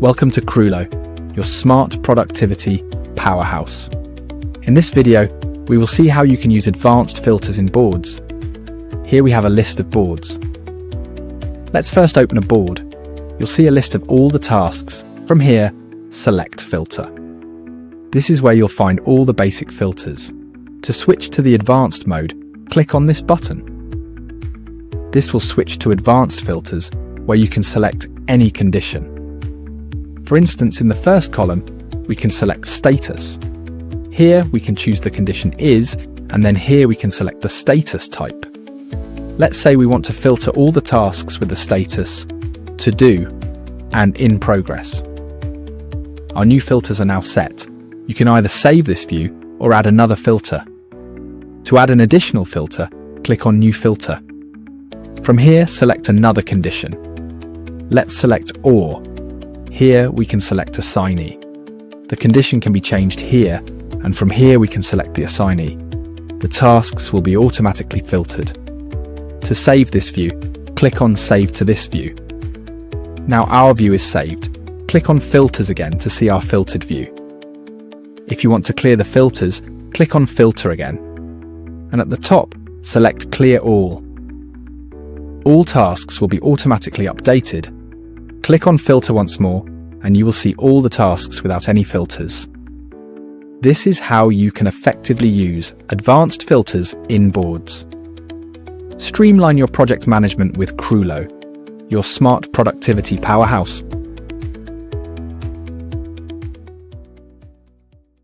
Welcome to Kroolo, your smart productivity powerhouse. In this video, we will see how you can use advanced filters in boards. Here we have a list of boards. Let's first open a board. You'll see a list of all the tasks. From here, select Filter. This is where you'll find all the basic filters. To switch to the advanced mode, click on this button. This will switch to advanced filters, where you can select any condition. For instance, in the first column, we can select status. Here we can choose the condition is, and then here we can select the status type. Let's say we want to filter all the tasks with the status to do and in progress. Our new filters are now set. You can either save this view or add another filter. To add an additional filter, click on New Filter. From here, select another condition. Let's select or. Here we can select assignee. The condition can be changed here, and from here we can select the assignee. The tasks will be automatically filtered. To save this view, click on Save to this view. Now our view is saved. Click on Filters again to see our filtered view. If you want to clear the filters, click on Filter again. And at the top, select Clear All. All tasks will be automatically updated. Click on Filter once more, and you will see all the tasks without any filters. This is how you can effectively use advanced filters in boards. Streamline your project management with Kroolo, your smart productivity powerhouse.